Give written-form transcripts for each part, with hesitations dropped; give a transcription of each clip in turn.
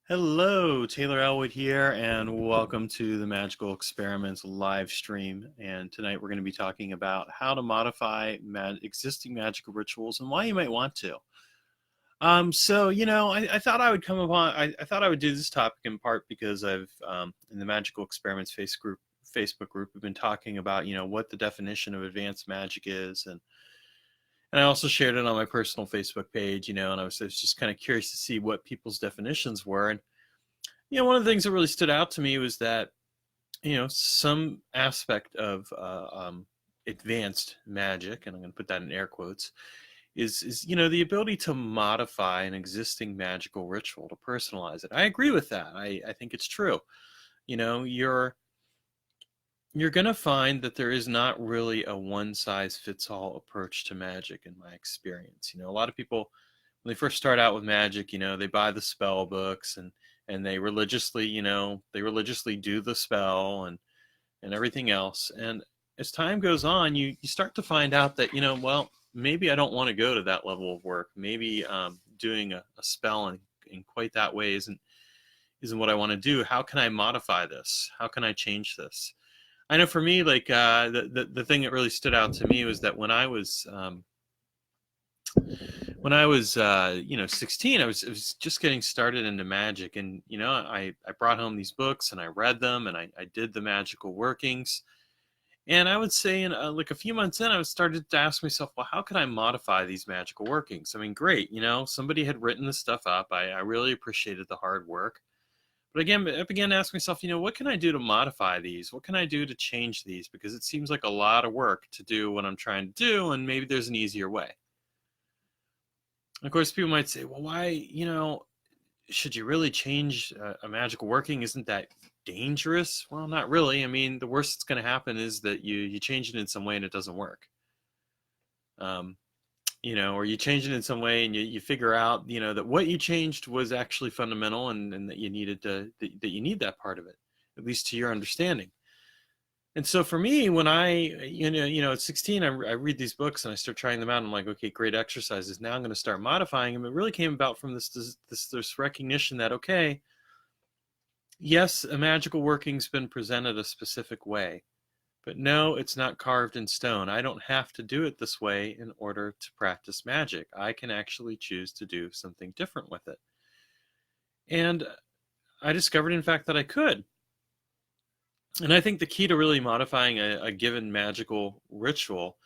Hello, Taylor Ellwood here, and welcome to the Magical Experiments live stream. And tonight we're going to be talking about how to modify existing magical rituals and why you might want to. I thought I would come upon, I thought I would do this topic in part because I've, in the Magical Experiments Facebook group, we've been talking about, what the definition of advanced magic is. And I also shared it on my personal Facebook page, and I was just kind of curious to see what people's definitions were. And one of the things that really stood out to me was that, some aspect of advanced magic, and I'm going to put that in air quotes, is the ability to modify an existing magical ritual to personalize it. I agree with that. I think it's true. You're going to find that there is not really a one-size-fits-all approach to magic in my experience. A lot of people, when they first start out with magic, they buy the spell books and they religiously, do the spell and everything else. And as time goes on, you start to find out that, well, maybe I don't want to go to that level of work. Maybe doing a spell in quite that way isn't what I want to do. How can I modify this? How can I change this? I know for me, like the thing that really stood out to me was that when I was 16, I was just getting started into magic, and I brought home these books and I read them and I did the magical workings, and I would say in like a few months in, I started to ask myself, well, how can I modify these magical workings? I mean, great, somebody had written this stuff up. I really appreciated the hard work. But again, I began to ask myself, what can I do to modify these? What can I do to change these? Because it seems like a lot of work to do what I'm trying to do, and maybe there's an easier way. Of course, people might say, well, why, should you really change a magical working? Isn't that dangerous? Well, not really. I mean, the worst that's going to happen is that you change it in some way and it doesn't work. Or you change it in some way and you figure out, that what you changed was actually fundamental and that you needed that you need that part of it, at least to your understanding. And so for me, when I, at 16, I read these books and I start trying them out. And I'm like, okay, great exercises. Now I'm going to start modifying them. It really came about from this recognition that, okay, yes, a magical working's been presented a specific way, but no, it's not carved in stone. I don't have to do it this way in order to practice magic. I can actually choose to do something different with it. And I discovered, in fact, that I could. And I think the key to really modifying a given magical ritual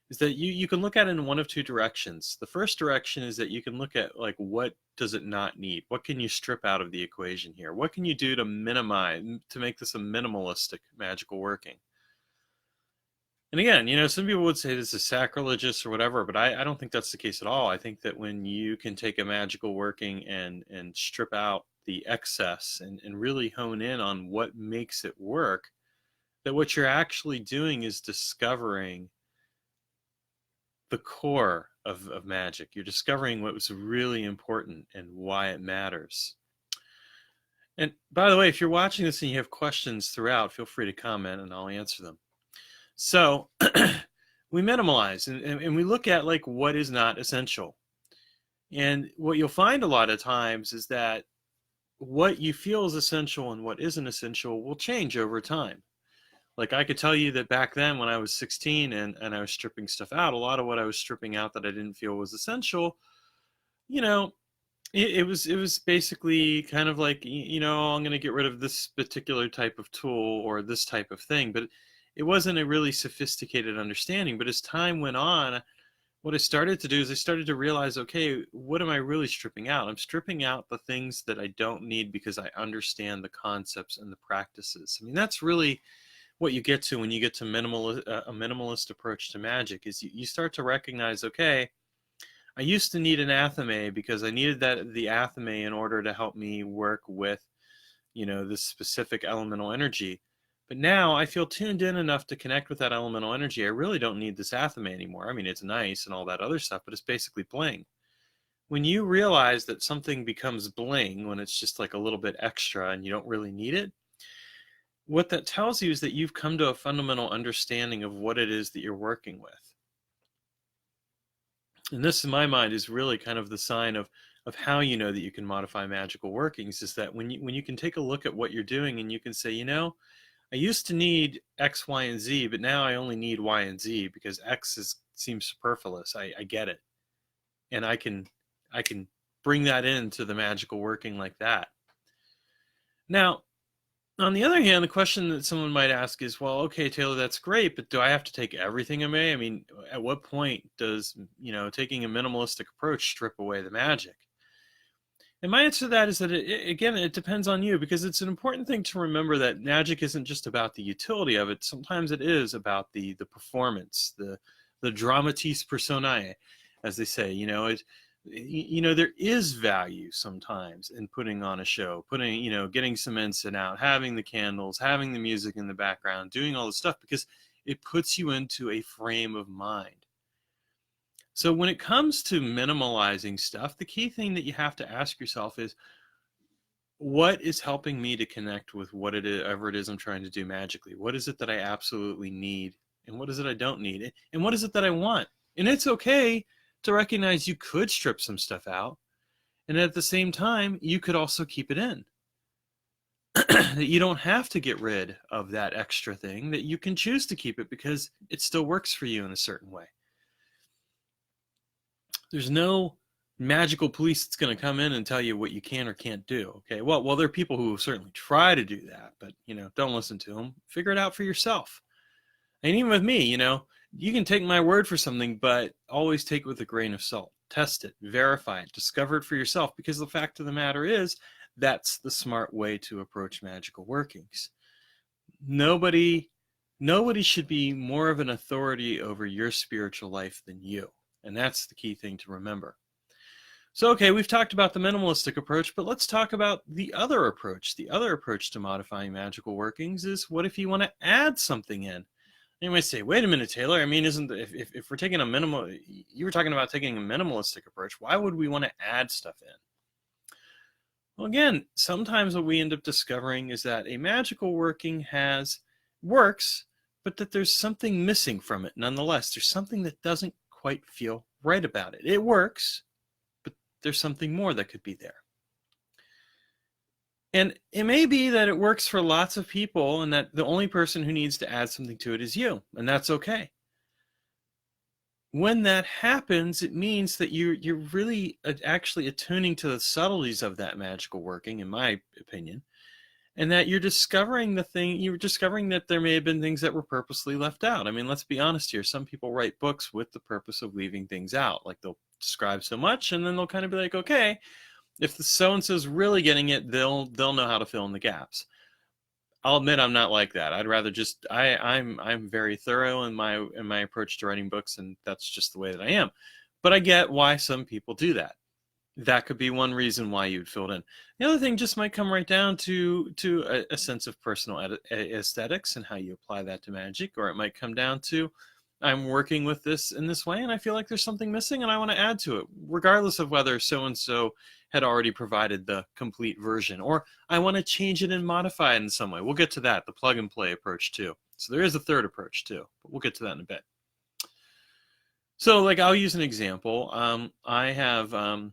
is that you can look at it in one of two directions. The first direction is that you can look at, like, what does it not need? What can you strip out of the equation here? What can you do to make this a minimalistic magical working? And again, some people would say this is sacrilegious or whatever, but I don't think that's the case at all. I think that when you can take a magical working and strip out the excess and really hone in on what makes it work, that what you're actually doing is discovering the core of magic. You're discovering what was really important and why it matters. And by the way, if you're watching this and you have questions throughout, feel free to comment and I'll answer them. So we minimalize and we look at, like, what is not essential. And what you'll find a lot of times is that what you feel is essential and what isn't essential will change over time. Like, I could tell you that back then when I was 16 and I was stripping stuff out, a lot of what I was stripping out that I didn't feel was essential, it was basically kind of like, I'm going to get rid of this particular type of tool or this type of thing. But it wasn't a really sophisticated understanding. But as time went on, what I started to do is I started to realize, okay, what am I really stripping out? I'm stripping out the things that I don't need because I understand the concepts and the practices. I mean, that's really what you get to when you get to a minimalist approach to magic, is you start to recognize, okay, I used to need an athame because I needed the athame in order to help me work with, this specific elemental energy. But now I feel tuned in enough to connect with that elemental energy. I really don't need this athame anymore. I mean, it's nice and all that other stuff, but it's basically bling. When you realize that something becomes bling when it's just like a little bit extra and you don't really need it, what that tells you is that you've come to a fundamental understanding of what it is that you're working with. And this, in my mind, is really kind of the sign of of how you know that you can modify magical workings is that when you can take a look at what you're doing and you can say, I used to need X, Y, and Z, but now I only need Y and Z because seems superfluous. I get it. And I can bring that into the magical working like that. Now, on the other hand, the question that someone might ask is, well, okay, Taylor, that's great, but do I have to take everything away? I mean, at what point does, taking a minimalistic approach strip away the magic? And my answer to that is that, it depends on you, because it's an important thing to remember that magic isn't just about the utility of it. Sometimes it is about the performance, the dramatis personae, as they say. There is value sometimes in putting on a show, getting some incense out, having the candles, having the music in the background, doing all this stuff, because it puts you into a frame of mind. So when it comes to minimalizing stuff, the key thing that you have to ask yourself is, what is helping me to connect with whatever it is I'm trying to do magically? What is it that I absolutely need? And what is it I don't need? And what is it that I want? And it's okay to recognize you could strip some stuff out. And at the same time, you could also keep it in. That you don't have to get rid of that extra thing, that you can choose to keep it because it still works for you in a certain way. There's no magical police that's going to come in and tell you what you can or can't do. Okay, well, there are people who certainly try to do that, but don't listen to them. Figure it out for yourself. And even with me, you can take my word for something, but always take it with a grain of salt. Test it, verify it, discover it for yourself, because the fact of the matter is, that's the smart way to approach magical workings. Nobody should be more of an authority over your spiritual life than you. And that's the key thing to remember. So, okay, we've talked about the minimalistic approach, but let's talk about the other approach. The other approach to modifying magical workings is, what if you want to add something in? You might say, wait a minute, Taylor, I mean, if we're taking you were talking about taking a minimalistic approach, why would we want to add stuff in? Well, again, sometimes what we end up discovering is that a magical working works, but that there's something missing from it nonetheless. There's something that doesn't quite feel right about it. It works, but there's something more that could be there. And it may be that it works for lots of people and that the only person who needs to add something to it is you, and that's okay. When that happens, it means that you're really actually attuning to the subtleties of that magical working, in my opinion, and that you're discovering that there may have been things that were purposely left out. I mean, let's be honest here. Some people write books with the purpose of leaving things out. Like, they'll describe so much, and then they'll kind of be like, okay, if the so-and-so's really getting it, they'll know how to fill in the gaps. I'll admit I'm not like that. I'd rather just, I'm very thorough in my approach to writing books, and that's just the way that I am. But I get why some people do that. That could be one reason why you'd fill it in. The other thing just might come right down to a sense of personal aesthetics and how you apply that to magic, or it might come down to, I'm working with this in this way and I feel like there's something missing and I want to add to it, regardless of whether so-and-so had already provided the complete version, or I want to change it and modify it in some way. We'll get to that, the plug and play approach too. So there is a third approach too, but we'll get to that in a bit. So, like, I'll use an example. I have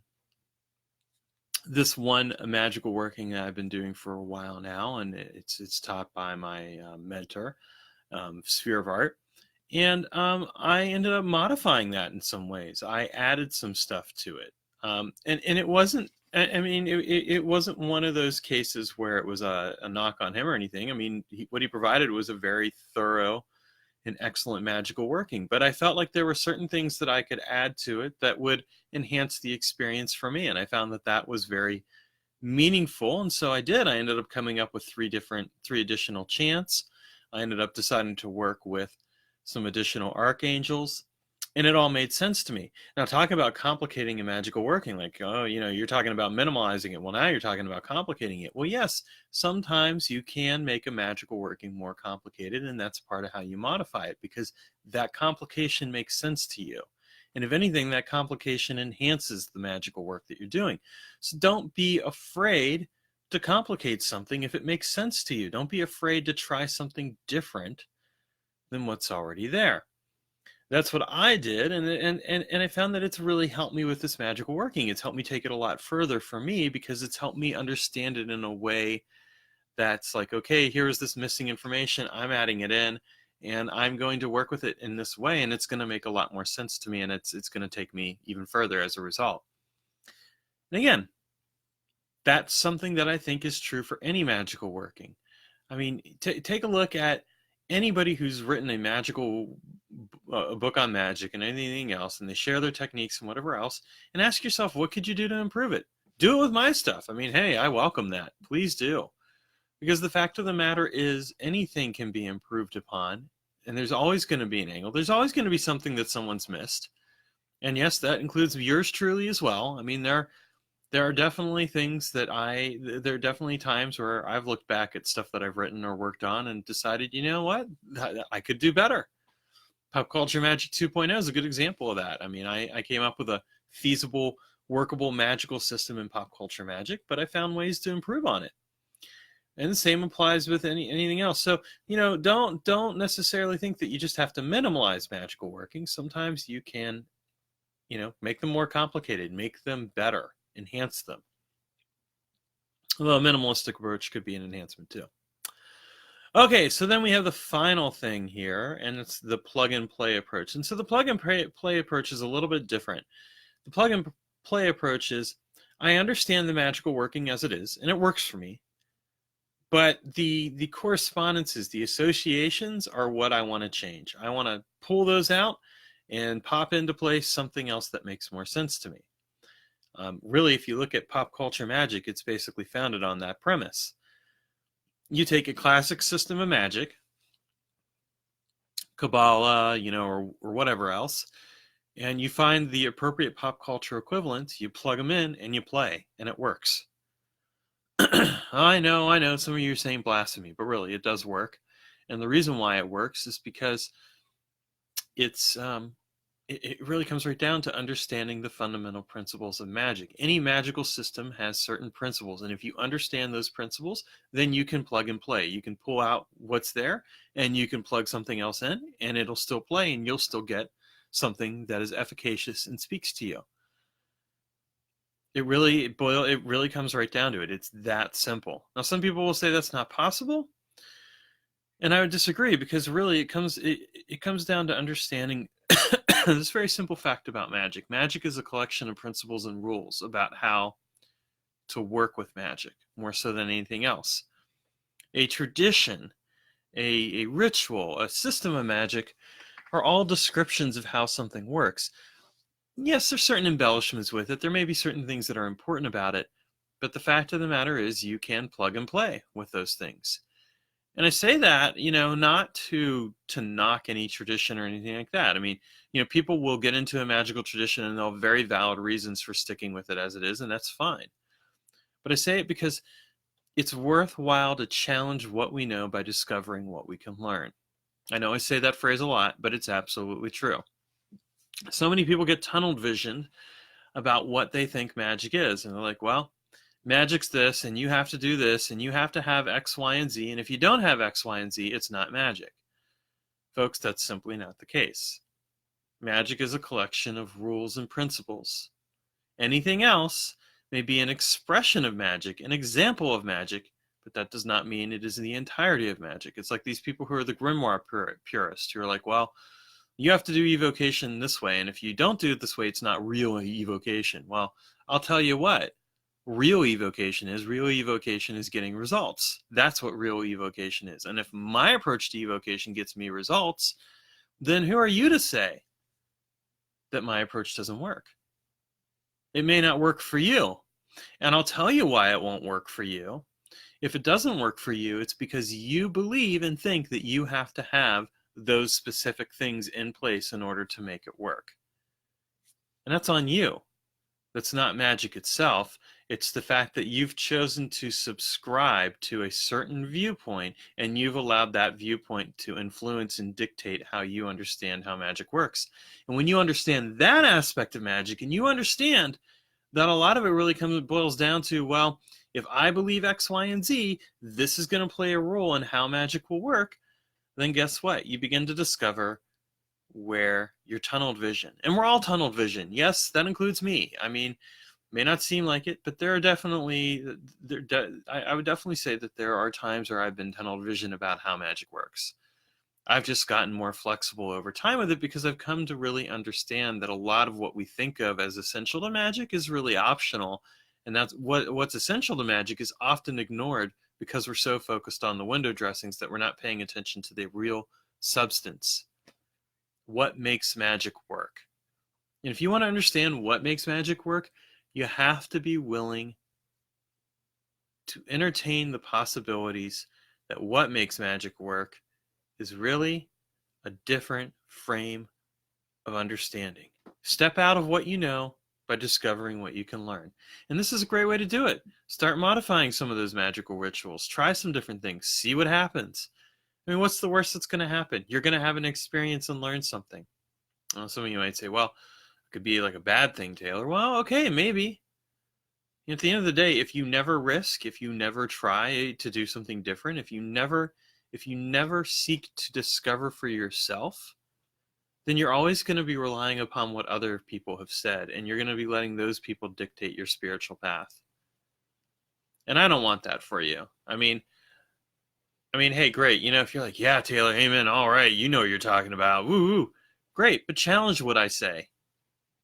this one magical working that I've been doing for a while now, and it's taught by my mentor, Sphere of Art. And I ended up modifying that in some ways. I added some stuff to it. And it wasn't, I mean, it wasn't one of those cases where it was a knock on him or anything. I mean, what he provided was a very thorough and excellent magical working. But I felt like there were certain things that I could add to it that would enhance the experience for me. And I found that that was very meaningful. And so I did. I ended up coming up with three additional chants. I ended up deciding to work with some additional archangels, and it all made sense to me. Now, talking about complicating a magical working, like, oh, you're talking about minimalizing it. Well, now you're talking about complicating it. Well, yes, sometimes you can make a magical working more complicated, and that's part of how you modify it, because that complication makes sense to you. And if anything, that complication enhances the magical work that you're doing. So don't be afraid to complicate something if it makes sense to you. Don't be afraid to try something different than what's already there. that's what I did, and I found that it's really helped me with this magical working. It's helped me take it a lot further for me because it's helped me understand it in a way that's like, okay, here's this missing information. I'm adding it in, and I'm going to work with it in this way, and it's going to make a lot more sense to me, and it's going to take me even further as a result. And again, that's something that I think is true for any magical working. I mean, take a look at anybody who's written a magical a book on magic and anything else, and they share their techniques and whatever else, and ask yourself, what could you do to improve it? Do it with my stuff. I mean, hey, I welcome that. Please do. Because the fact of the matter is, anything can be improved upon, and there's always going to be an angle. There's always going to be something that someone's missed. And yes, that includes yours truly as well. I mean, there are definitely things that there are definitely times where I've looked back at stuff that I've written or worked on and decided, you know what, I could do better. Pop Culture Magic 2.0 is a good example of that. I mean, I came up with a feasible, workable magical system in Pop Culture Magic, but I found ways to improve on it. And the same applies with anything else. So, don't necessarily think that you just have to minimalize magical working. Sometimes you can, make them more complicated, make them better, enhance them. Although a minimalistic approach could be an enhancement too. Okay, so then we have the final thing here, and it's the plug-and-play approach. And so the plug-and-play approach is a little bit different. The plug-and-play approach is, I understand the magical working as it is, and it works for me. But the correspondences, the associations are what I want to change. I want to pull those out and pop into place something else that makes more sense to me. Really, if you look at Pop Culture Magic, it's basically founded on that premise. You take a classic system of magic, Kabbalah, or whatever else, and you find the appropriate pop culture equivalents, you plug them in, and you play, and it works. I know, some of you are saying blasphemy, but really, it does work. And the reason why it works is because it really comes right down to understanding the fundamental principles of magic. Any magical system has certain principles, and if you understand those principles, then you can plug and play. You can pull out what's there, and you can plug something else in, and it'll still play, and you'll still get something that is efficacious and speaks to you. It really comes right down to it. It's that simple. Now, some people will say that's not possible, and I would disagree, because really it comes down to understanding this very simple fact about magic. Magic is a collection of principles and rules about how to work with magic, more so than anything else. A tradition, a ritual, a system of magic are all descriptions of how something works. Yes, there's certain embellishments with it. There may be certain things that are important about it, but the fact of the matter is you can plug and play with those things. And I say that, not to knock any tradition or anything like that. I mean, people will get into a magical tradition and they'll have very valid reasons for sticking with it as it is, and that's fine. But I say it because it's worthwhile to challenge what we know by discovering what we can learn. I know I say that phrase a lot, but it's absolutely true. So many people get tunnel visioned about what they think magic is. And they're like, well, magic's this, and you have to do this, and you have to have X, Y, and Z. And if you don't have X, Y, and Z, it's not magic. Folks, that's simply not the case. Magic is a collection of rules and principles. Anything else may be an expression of magic, an example of magic, but that does not mean it is the entirety of magic. It's like these people who are the grimoire purists, who are like, well, you have to do evocation this way, and if you don't do it this way, it's not real evocation. Well, I'll tell you what real evocation is. Real evocation is getting results. That's what real evocation is. And if my approach to evocation gets me results, then who are you to say that my approach doesn't work? It may not work for you. And I'll tell you why it won't work for you. If it doesn't work for you, it's because you believe and think that you have to have those specific things in place in order to make it work. And that's on you. That's not magic itself. It's the fact that you've chosen to subscribe to a certain viewpoint, and you've allowed that viewpoint to influence and dictate how you understand how magic works. And when you understand that aspect of magic, and you understand that a lot of it really boils down to, well, if I believe X, Y, and Z, this is going to play a role in how magic will work, then guess what? You begin to discover where you're tunnel vision. And we're all tunnel vision. Yes, that includes me. I mean, may not seem like it, but there are definitely, I would definitely say that there are times where I've been tunnel vision about how magic works. I've just gotten more flexible over time with it because I've come to really understand that a lot of what we think of as essential to magic is really optional. And that's what's essential to magic is often ignored because we're so focused on the window dressings that we're not paying attention to the real substance. What makes magic work? And if you want to understand what makes magic work, you have to be willing to entertain the possibilities that what makes magic work is really a different frame of understanding. Step out of what you know by discovering what you can learn. And this is a great way to do it. Start modifying some of those magical rituals. Try some different things. See what happens. I mean, what's the worst that's going to happen? You're going to have an experience and learn something. Well, some of you might say, well, it could be like a bad thing, Taylor. Well, okay, maybe. At the end of the day, if you never risk, if you never try to do something different, if you never seek to discover for yourself, then you're always going to be relying upon what other people have said, and you're going to be letting those people dictate your spiritual path. And I don't want that for you. I mean, hey, great. If you're like, yeah, Taylor, amen, all right, you know what you're talking about. Woo, woo. Great, but challenge what I say.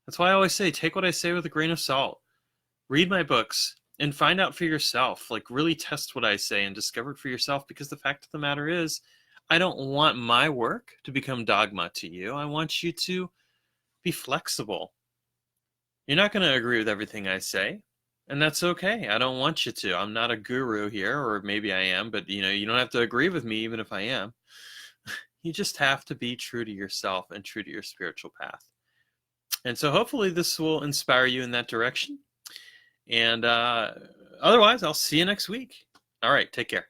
That's why I always say, take what I say with a grain of salt. Read my books and find out for yourself. Like, really test what I say and discover it for yourself, because the fact of the matter is, I don't want my work to become dogma to you. I want you to be flexible. You're not going to agree with everything I say, and that's okay. I don't want you to. I'm not a guru here, or maybe I am, but you don't have to agree with me even if I am. You just have to be true to yourself and true to your spiritual path. And so hopefully this will inspire you in that direction. And otherwise, I'll see you next week. All right, take care.